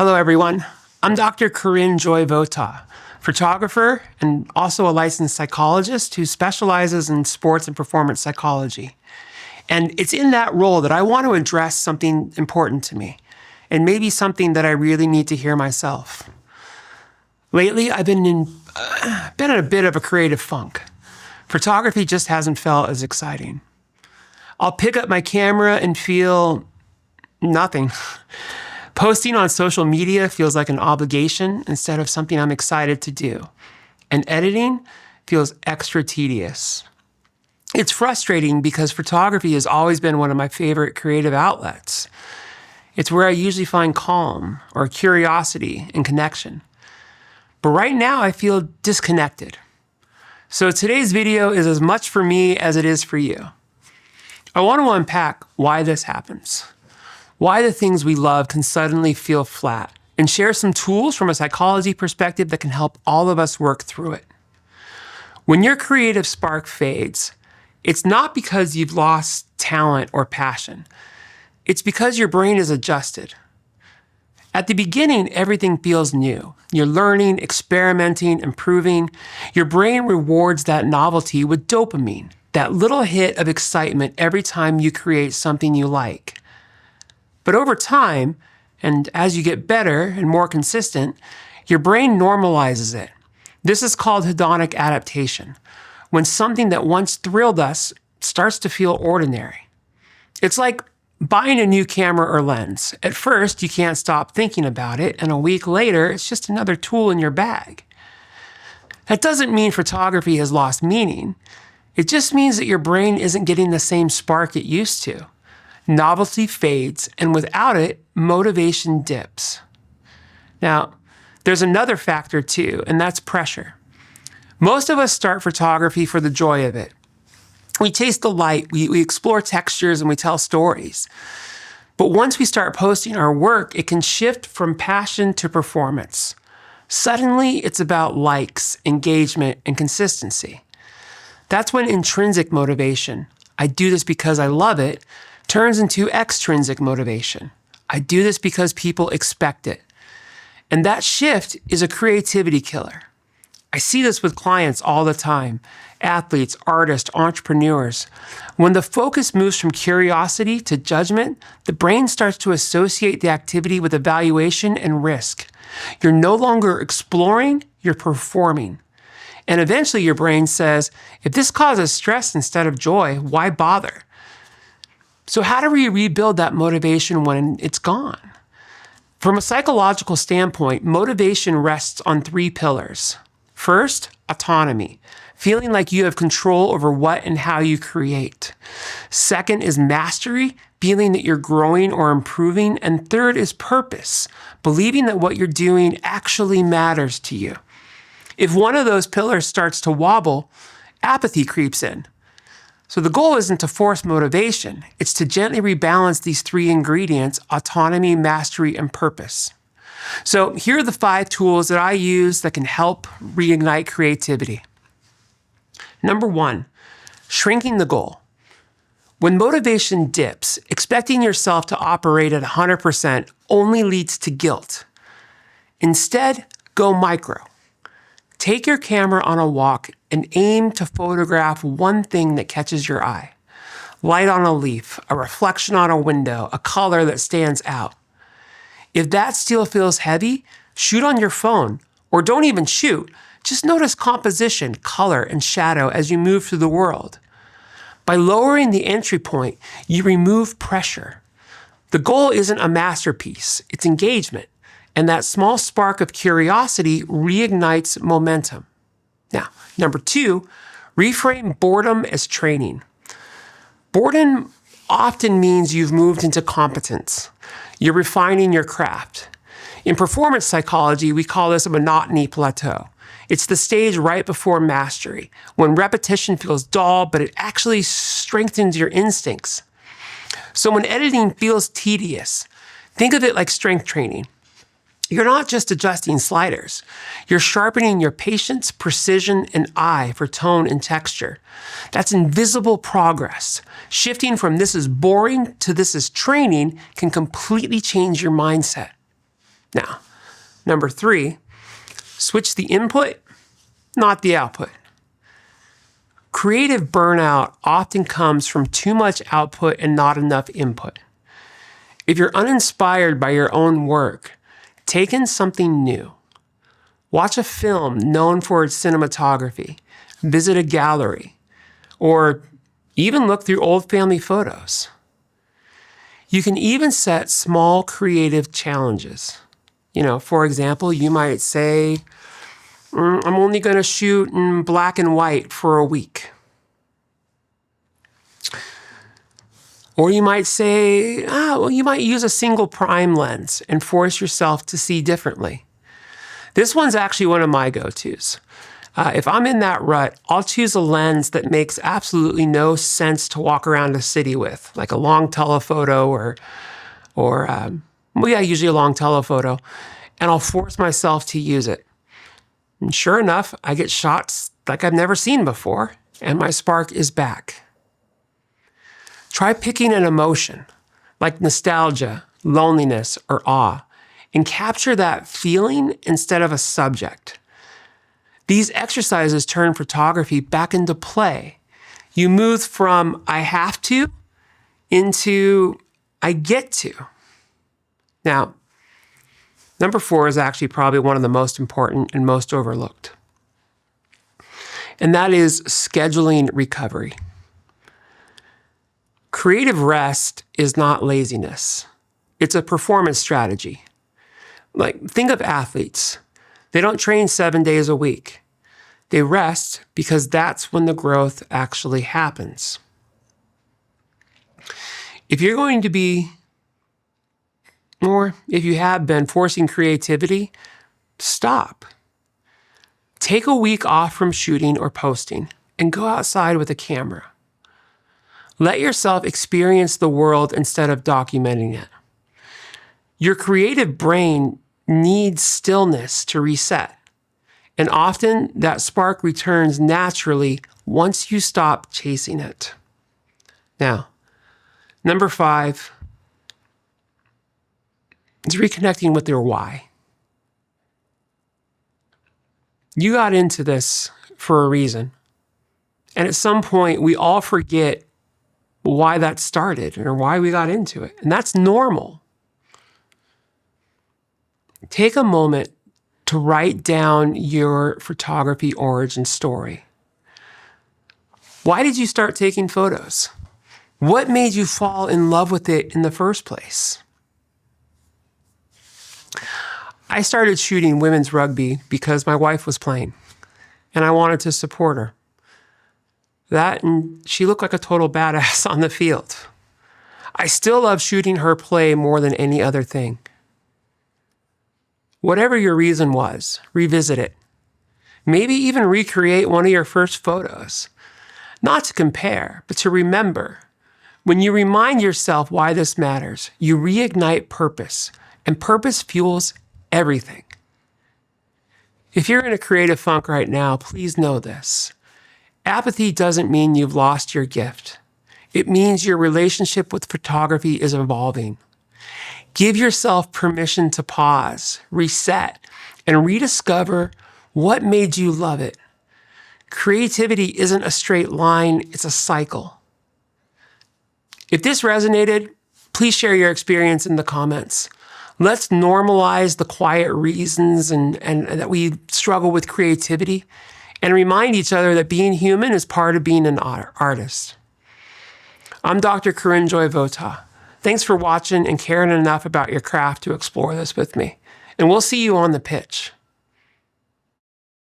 Hello, everyone. I'm Dr. Corinne Votaw, photographer and also a licensed psychologist who specializes in sports and performance psychology. And it's in that role that I want to address something important to me, and maybe something that I really need to hear myself. Lately, I've been in a bit of a creative funk. Photography just hasn't felt as exciting. I'll pick up my camera and feel nothing. Posting on social media feels like an obligation instead of something I'm excited to do. And editing feels extra tedious. It's frustrating because photography has always been one of my favorite creative outlets. It's where I usually find calm or curiosity and connection. But right now I feel disconnected. So today's video is as much for me as it is for you. I want to unpack why this happens, why the things we love can suddenly feel flat, and share some tools from a psychology perspective that can help all of us work through it. When your creative spark fades, it's not because you've lost talent or passion. It's because your brain is adjusted. At the beginning, everything feels new. You're learning, experimenting, improving. Your brain rewards that novelty with dopamine, that little hit of excitement every time you create something you like. But over time, and as you get better and more consistent, your brain normalizes it. This is called hedonic adaptation, when something that once thrilled us starts to feel ordinary. It's like buying a new camera or lens. At first, you can't stop thinking about it, and a week later, it's just another tool in your bag. That doesn't mean photography has lost meaning. It just means that your brain isn't getting the same spark it used to. Novelty fades, and without it, motivation dips. Now, there's another factor too, and that's pressure. Most of us start photography for the joy of it. We taste the light, we explore textures, and we tell stories. But once we start posting our work, it can shift from passion to performance. Suddenly, it's about likes, engagement, and consistency. That's when intrinsic motivation, I do this because I love it, turns into extrinsic motivation. I do this because people expect it. And that shift is a creativity killer. I see this with clients all the time, athletes, artists, entrepreneurs. When the focus moves from curiosity to judgment, the brain starts to associate the activity with evaluation and risk. You're no longer exploring, you're performing. And eventually your brain says, if this causes stress instead of joy, why bother? So how do we rebuild that motivation when it's gone? From a psychological standpoint, motivation rests on 3 pillars. First, autonomy, feeling like you have control over what and how you create. Second is mastery, feeling that you're growing or improving. And third is purpose, believing that what you're doing actually matters to you. If one of those pillars starts to wobble, apathy creeps in. So the goal isn't to force motivation, it's to gently rebalance these 3 ingredients: autonomy, mastery, and purpose. So here are the 5 tools that I use that can help reignite creativity. Number 1, shrinking the goal. When motivation dips, expecting yourself to operate at 100% only leads to guilt. Instead, go micro. Take your camera on a walk and aim to photograph one thing that catches your eye. Light on a leaf, a reflection on a window, a color that stands out. If that still feels heavy, shoot on your phone, or don't even shoot. Just notice composition, color, and shadow as you move through the world. By lowering the entry point, you remove pressure. The goal isn't a masterpiece, it's engagement. And that small spark of curiosity reignites momentum. Now, number 2, reframe boredom as training. Boredom often means you've moved into competence. You're refining your craft. In performance psychology, we call this a monotony plateau. It's the stage right before mastery, when repetition feels dull, but it actually strengthens your instincts. So when editing feels tedious, think of it like strength training. You're not just adjusting sliders. You're sharpening your patience, precision, and eye for tone and texture. That's invisible progress. Shifting from this is boring to this is training can completely change your mindset. Now, number 3, switch the input, not the output. Creative burnout often comes from too much output and not enough input. If you're uninspired by your own work, take in something new. Watch a film known for its cinematography, visit a gallery, or even look through old family photos. You can even set small creative challenges. For example, you might say, I'm only going to shoot in black and white for a week. Or you might say, you might use a single prime lens and force yourself to see differently. This one's actually one of my go-tos. If I'm in that rut, I'll choose a lens that makes absolutely no sense to walk around a city with, like a long telephoto usually a long telephoto, and I'll force myself to use it. And sure enough, I get shots like I've never seen before, and my spark is back. Try picking an emotion, like nostalgia, loneliness, or awe, and capture that feeling instead of a subject. These exercises turn photography back into play. You move from I have to into I get to. Now, number 4 is actually probably one of the most important and most overlooked. And that is scheduling recovery. Creative rest is not laziness. It's a performance strategy. Think of athletes. They don't train 7 days a week. They rest because that's when the growth actually happens. If you're going to be, or if you have been forcing creativity, stop. Take a week off from shooting or posting and go outside with a camera. Let yourself experience the world instead of documenting it. Your creative brain needs stillness to reset. And often that spark returns naturally once you stop chasing it. Now, number 5 is reconnecting with your why. You got into this for a reason. And at some point, we all forget why that started or why we got into it. And that's normal. Take a moment to write down your photography origin story. Why did you start taking photos? What made you fall in love with it in the first place? I started shooting women's rugby because my wife was playing, and I wanted to support her. That, and she looked like a total badass on the field. I still love shooting her play more than any other thing. Whatever your reason was, revisit it. Maybe even recreate one of your first photos. Not to compare, but to remember. When you remind yourself why this matters, you reignite purpose, and purpose fuels everything. If you're in a creative funk right now, please know this. Apathy doesn't mean you've lost your gift. It means your relationship with photography is evolving. Give yourself permission to pause, reset, and rediscover what made you love it. Creativity isn't a straight line, it's a cycle. If this resonated, please share your experience in the comments. Let's normalize the quiet reasons and that we struggle with creativity and remind each other that being human is part of being an artist. I'm Dr. Corinne Votaw. Thanks for watching and caring enough about your craft to explore this with me. And we'll see you on the pitch.